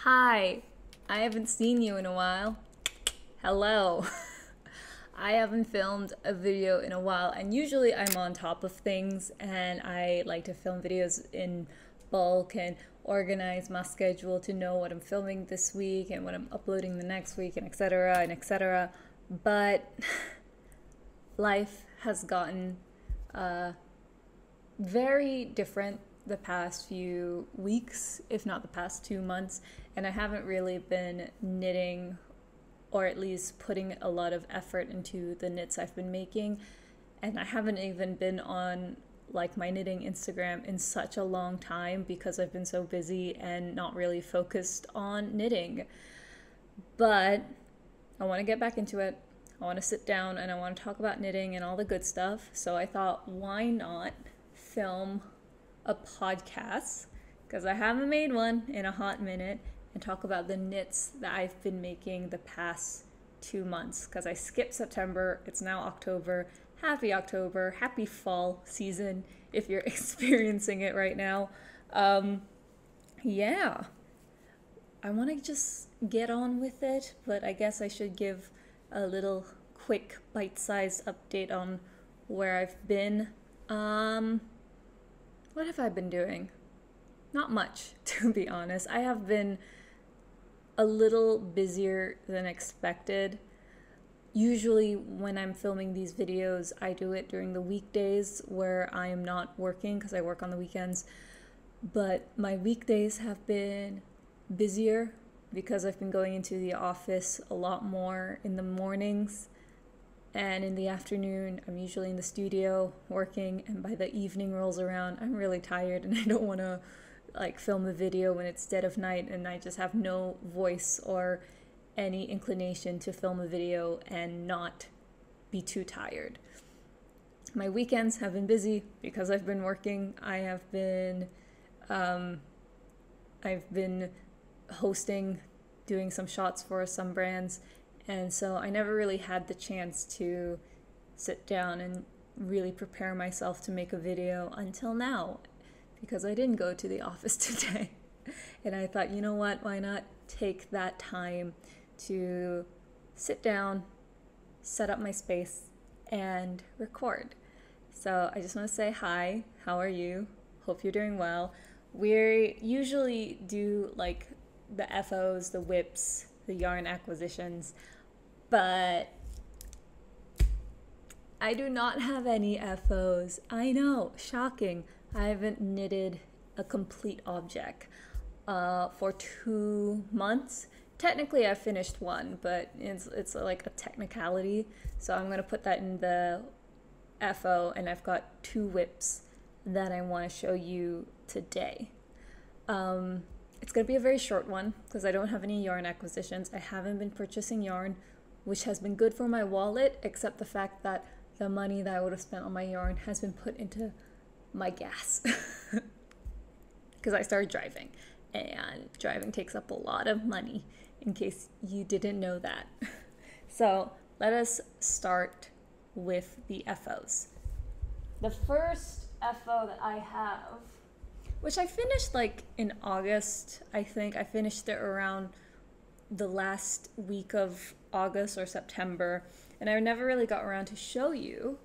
Hi, I haven't seen you in a while. Hello. I haven't filmed a video in a while, and usually I'm on top of things and I like to film videos in bulk and organize my schedule to know what I'm filming this week and what I'm uploading the next week and etc. and etc. But life has gotten very different the past few weeks, if not the past 2 months, and I haven't really been knitting or at least putting a lot of effort into the knits I've been making. And I haven't even been on like my knitting Instagram in such a long time because I've been so busy and not really focused on knitting. But I want to get back into it. I want to sit down and I want to talk about knitting and all the good stuff. So I thought, why not film a podcast? Because I haven't made one in a hot minute, and talk about the knits that I've been making the past 2 months. Because I skipped September, it's now October. October, happy fall season if you're experiencing it right now. Yeah, I want to just get on with it, but I guess I should give a little quick bite-sized update on where I've been. What have I been doing? Not much, to be honest. I have been a little busier than expected. Usually when I'm filming these videos, I do it during the weekdays where I am not working because I work on the weekends. But my weekdays have been busier because I've been going into the office a lot more in the mornings. And in the afternoon, I'm usually in the studio working, and by the evening rolls around, I'm really tired and I don't want to like film a video when it's dead of night and I just have no voice or any inclination to film a video and not be too tired. My weekends have been busy because I've been working. I've been hosting, doing some shots for some brands, and so I never really had the chance to sit down and really prepare myself to make a video until now, because I didn't go to the office today. And I thought, you know what, why not take that time to sit down, set up my space, and record. So I just want to say hi, how are you? Hope you're doing well. We usually do like the FOs, the whips, the yarn acquisitions, but I do not have any FOs. I know, shocking. I haven't knitted a complete object for 2 months. Technically, I finished one, but it's like a technicality. So I'm gonna put that in the FO, and I've got 2 whips that I want to show you today. It's gonna be a very short one because I don't have any yarn acquisitions. I haven't been purchasing yarn, which has been good for my wallet, except the fact that the money that I would have spent on my yarn has been put into my gas because I started driving, and driving takes up a lot of money, in case you didn't know that. So let us start with the FOs. The first FO that I have, which I finished like in August, I think I finished it around the last week of August or September, and I never really got around to show you.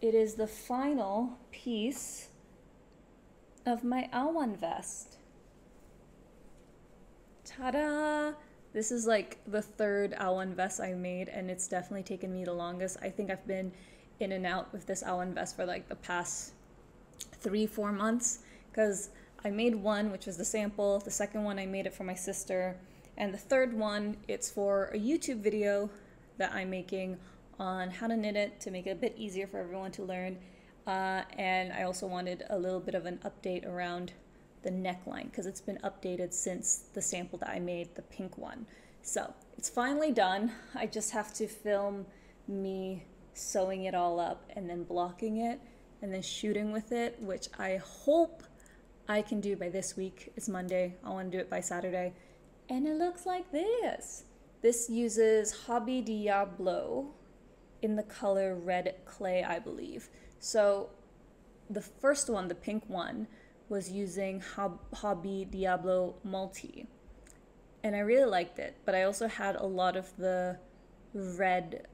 It is the final piece of my Awan vest. Ta-da! This is like the 3rd Awan vest I made, and it's definitely taken me the longest. I think I've been in and out with this Awan vest for like the past 3-4 months, because I made one, which was the sample. The second one, I made it for my sister. And the third one, it's for a YouTube video that I'm making on how to knit it to make it a bit easier for everyone to learn. And I also wanted a little bit of an update around the neckline, because it's been updated since the sample that I made, the pink one. So it's finally done. I just have to film me sewing it all up and then blocking it and then shooting with it, which I hope I can do by this week. It's Monday. I want to do it by Saturday. And it looks like this. This uses Hobby Diablo in the color Red Clay, I believe. So the first one, the pink one, was using Hobby Diablo Multi. and I really liked it. But I also had a lot of the red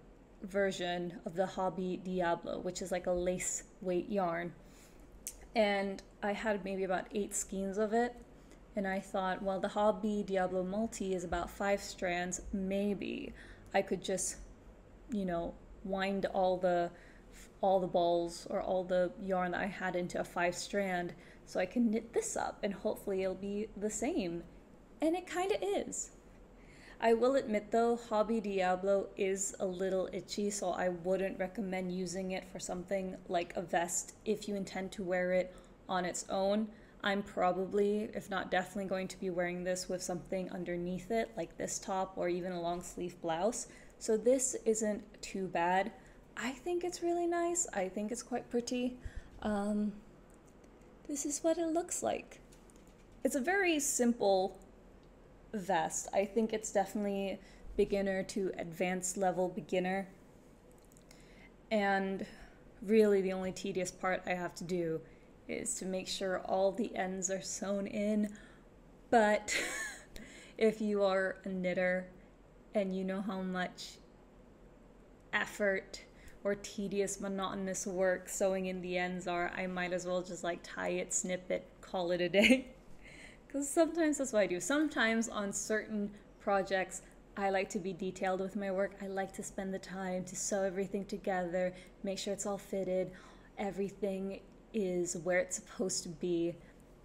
version of the Hobby Diablo, which is like a lace weight yarn. And I had maybe about 8 skeins of it. And I thought, well, the Hobby Diablo multi is about 5 strands. Maybe I could just, wind all the balls or all the yarn that I had into a 5 strand so I can knit this up and hopefully it'll be the same. And it kind of is. I will admit though, Hobby Diablo is a little itchy, so I wouldn't recommend using it for something like a vest if you intend to wear it on its own. I'm probably, if not definitely, going to be wearing this with something underneath it, like this top or even a long sleeve blouse. So this isn't too bad. I think it's really nice. I think it's quite pretty. This is what it looks like. It's a very simple vest. I think it's definitely beginner to advanced level beginner. And really the only tedious part I have to do is to make sure all the ends are sewn in. But if you are a knitter and you know how much effort or tedious, monotonous work sewing in the ends are, I might as well just like tie it, snip it, call it a day. Because sometimes that's what I do. Sometimes on certain projects, I like to be detailed with my work. I like to spend the time to sew everything together, make sure it's all fitted, everything is where it's supposed to be.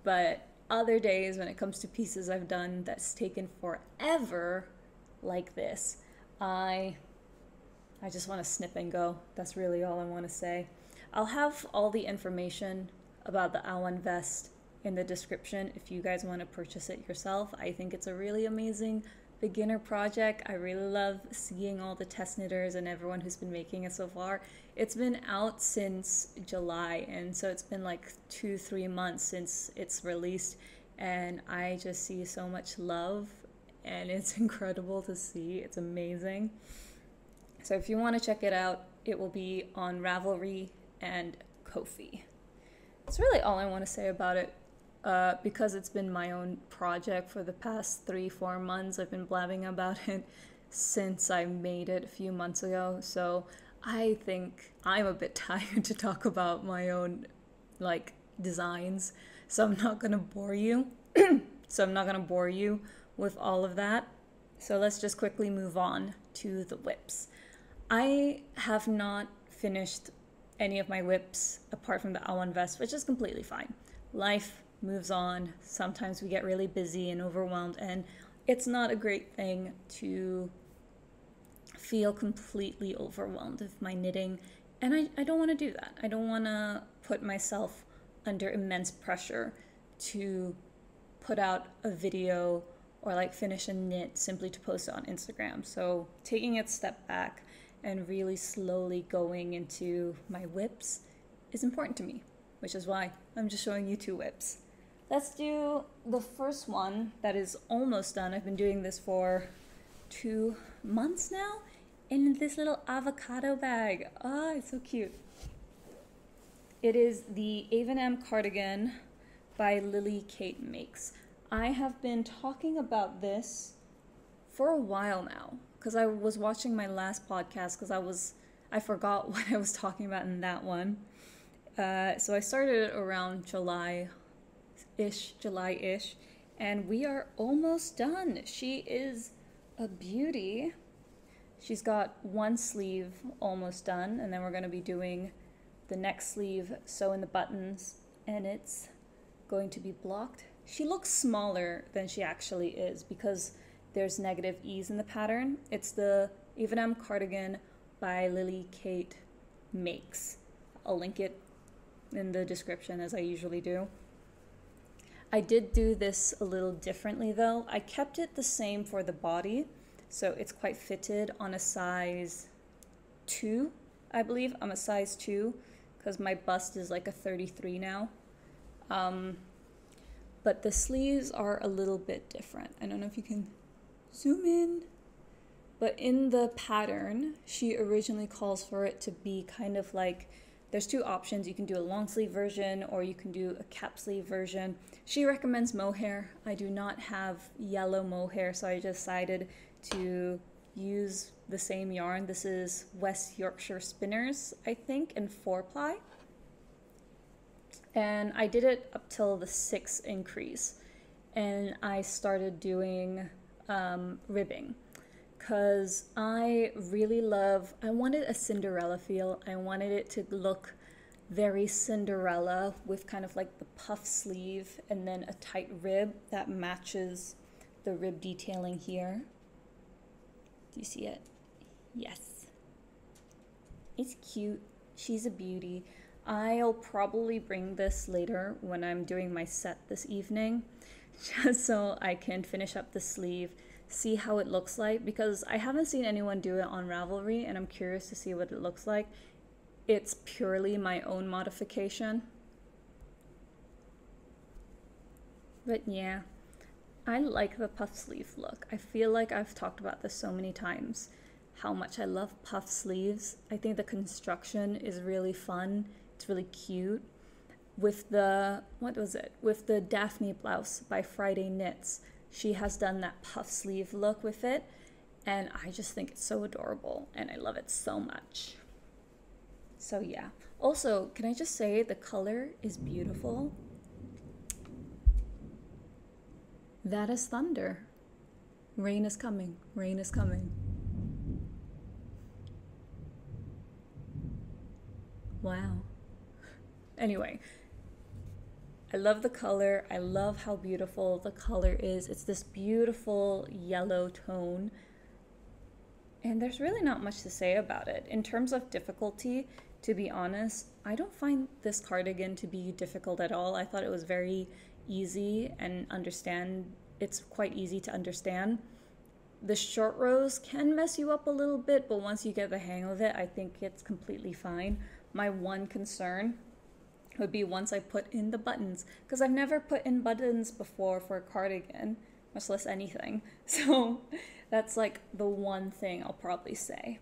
But other days when it comes to pieces I've done that's taken forever, like this, I just want to snip and go. That's really all I want to say. I'll have all the information about the Awan vest in the description if you guys want to purchase it yourself. I think it's a really amazing beginner project. I really love seeing all the test knitters and everyone who's been making it so far. It's been out since July, and so it's been like 2-3 months since it's released, and I just see so much love, and it's incredible to see. It's amazing. So if you want to check it out, it will be on Ravelry and Ko-fi. That's really all I want to say about it. Because it's been my own project for the past 3-4 months. I've been blabbing about it since I made it a few months ago. So I think I'm a bit tired to talk about my own designs. So I'm not gonna bore you. With all of that. So let's just quickly move on to the whips. I have not finished any of my whips apart from the Awan vest, which is completely fine. Life moves on. Sometimes we get really busy and overwhelmed, and it's not a great thing to feel completely overwhelmed with my knitting, and I don't want to do that. I don't want to put myself under immense pressure to put out a video or finish a knit simply to post it on Instagram. So taking a step back and really slowly going into my whips is important to me, which is why I'm just showing you 2 whips. Let's do the first one that is almost done. I've been doing this for 2 months now in this little avocado bag. Ah, it's so cute. It is the Awan cardigan by Lily Kate Makes. I have been talking about this for a while now because I was watching my last podcast because I forgot what I was talking about in that one. So I started it around July-ish, and we are almost done. She is a beauty. She's got one sleeve almost done, and then we're going to be doing the next sleeve, sew in the buttons, and it's going to be blocked. She looks smaller than she actually is because there's negative ease in the pattern. It's the Awan cardigan by Lily Kate Makes. I'll link it in the description as I usually do. I did do this a little differently though. I kept it the same for the body, so it's quite fitted on a size 2, I believe. I'm a size 2 because my bust is like a 33 now. But the sleeves are a little bit different. I don't know if you can zoom in, but in the pattern, she originally calls for it to be kind of like There's two options. You can do a long sleeve version or you can do a cap sleeve version. She recommends mohair. I do not have yellow mohair, so I decided to use the same yarn. This is West Yorkshire Spinners, I think, in 4-ply. And I did it up till the 6th increase. And I started doing ribbing because I really love, I wanted a Cinderella feel. I wanted it to look very Cinderella with kind of like the puff sleeve and then a tight rib that matches the rib detailing here. Do you see it? Yes. It's cute. She's a beauty. I'll probably bring this later when I'm doing my set this evening, just so I can finish up the sleeve, see how it looks like, because I haven't seen anyone do it on Ravelry and I'm curious to see what it looks like. It's purely my own modification. But yeah, I like the puff sleeve look. I feel like I've talked about this so many times, how much I love puff sleeves. I think the construction is really fun. It's really cute. With the, what was it? With the Daphne blouse by Friday Knits, she has done that puff sleeve look with it. And I just think it's so adorable and I love it so much. So yeah. Also, can I just say the color is beautiful? That is thunder. Rain is coming. Rain is coming. Wow. Anyway, I love the color. I love how beautiful the color is. It's this beautiful yellow tone. And there's really not much to say about it. In terms of difficulty, to be honest, I don't find this cardigan to be difficult at all. I thought it was very easy and it's quite easy to understand. The short rows can mess you up a little bit, but once you get the hang of it, I think it's completely fine. My one concern would be once I put in the buttons, because I've never put in buttons before for a cardigan, much less anything. So that's like the one thing I'll probably say.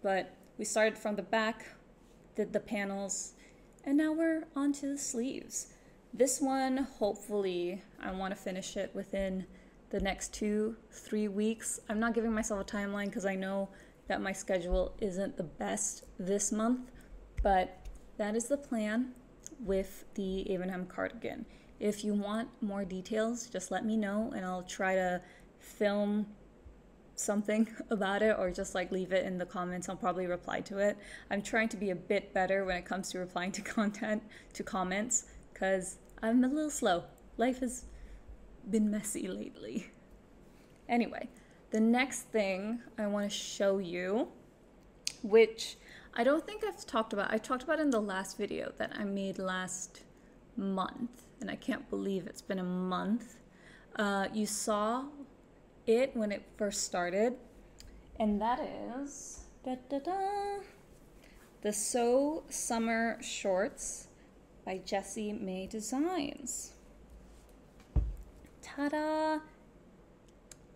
But we started from the back, did the panels, and now we're on to the sleeves. This one, hopefully, I want to finish it within the next 2-3 weeks. I'm not giving myself a timeline because I know that my schedule isn't the best this month, but that is the plan with the Avenham cardigan. If you want more details, just let me know and I'll try to film something about it or just like leave it in the comments. I'll probably reply to it. I'm trying to be a bit better when it comes to replying to comments because I'm a little slow. Life has been messy lately. Anyway, the next thing I want to show you, which I don't think I've talked about. I talked about in the last video that I made last month, and I can't believe it's been a month. You saw it when it first started, and that is the So Summer Shorts by Jessie May Designs. Ta-da!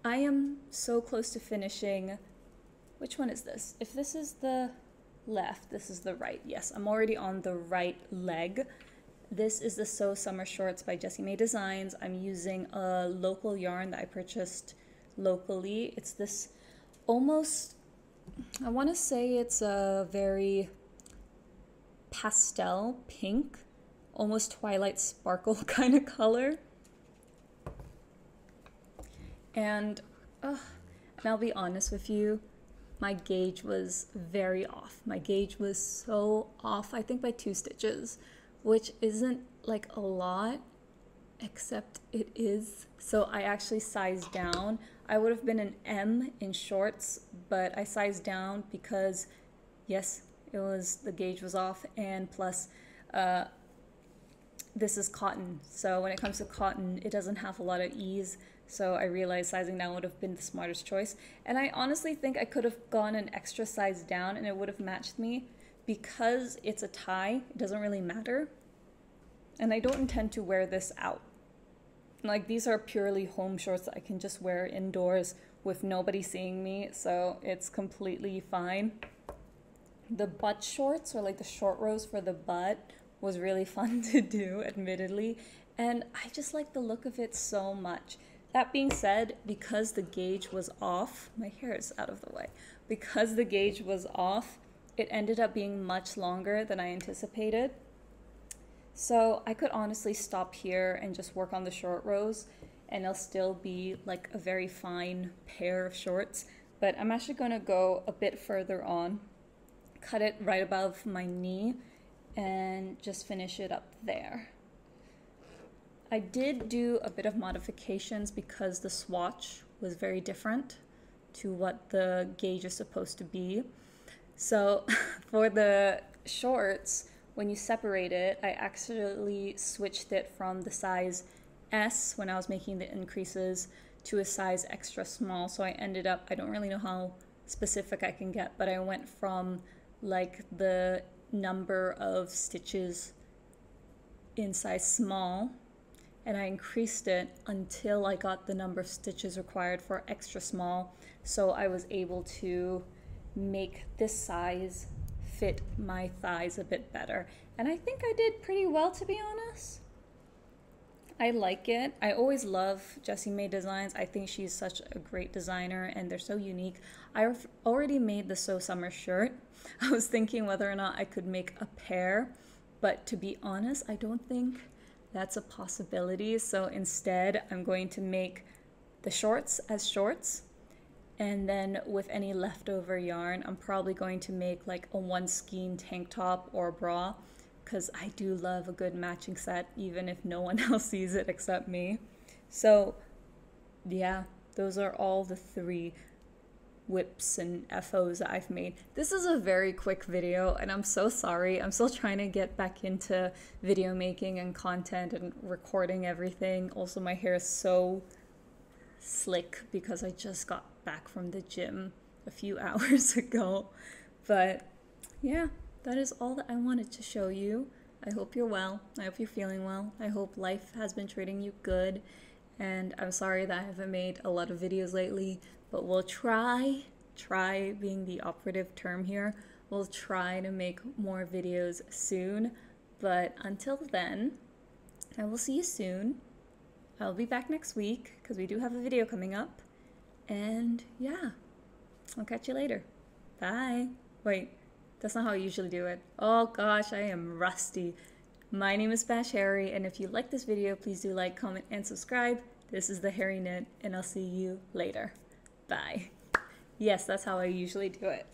I am so close to finishing. Which one is this? If this is the left, this is the right. Yes, I'm already on the right leg. This is the So Summer Shorts by Jessie May Designs. I'm using a local yarn that I purchased locally. It's this almost, I want to say it's a very pastel pink, almost Twilight Sparkle kind of color. And I'll be honest with you, my gauge was very off. My gauge was so off, I think by 2 stitches, which isn't like a lot, except it is. So I actually sized down. I would have been an M in shorts, but I sized down because, yes, the gauge was off, and plus this is cotton. So when it comes to cotton, it doesn't have a lot of ease. So I realized sizing down would have been the smartest choice. And I honestly think I could have gone an extra size down and it would have matched me. Because it's a tie, it doesn't really matter. And I don't intend to wear this out. Like, these are purely home shorts that I can just wear indoors with nobody seeing me. So it's completely fine. The butt shorts, or like the short rows for the butt, was really fun to do, admittedly. And I just like the look of it so much. That being said, because the gauge was off, my hair is out of the way. Because the gauge was off, it ended up being much longer than I anticipated. So I could honestly stop here and just work on the short rows, and it'll still be like a very fine pair of shorts. But I'm actually gonna go a bit further on, cut it right above my knee, and just finish it up there. I did do a bit of modifications because the swatch was very different to what the gauge is supposed to be. So for the shorts, when you separate it, I actually switched it from the size S when I was making the increases to a size extra small. So I ended up, I don't really know how specific I can get, but I went from like the number of stitches in size small, and I increased it until I got the number of stitches required for extra small, so I was able to make this size fit my thighs a bit better. And I think I did pretty well, to be honest. I like it. I always love Jessie May designs. I think she's such a great designer and they're so unique. I've already made the So Summer shirt. I was thinking whether or not I could make a pair, but to be honest, I don't think that's a possibility. So instead, I'm going to make the shorts as shorts, and then with any leftover yarn, I'm probably going to make like a one skein tank top or bra, because I do love a good matching set, even if no one else sees it except me. So yeah, those are all the 3 whips and FOs that I've made. This is a very quick video, and I'm so sorry. I'm still trying to get back into video making and content and recording everything. Also, my hair is so slick because I just got back from the gym a few hours ago. But yeah, that is all that I wanted to show you. I hope you're well. I hope you're feeling well. I hope life has been treating you good. And I'm sorry that I haven't made a lot of videos lately, but we'll try being the operative term here. We'll try to make more videos soon. But until then, I will see you soon. I'll be back next week because we do have a video coming up. And yeah, I'll catch you later. Bye. Wait, that's not how I usually do it. Oh gosh, I am rusty. My name is Bash Harry, and if you like this video, please do like, comment, and subscribe. This is the Harry Knit, and I'll see you later. Bye. Yes, that's how I usually do it.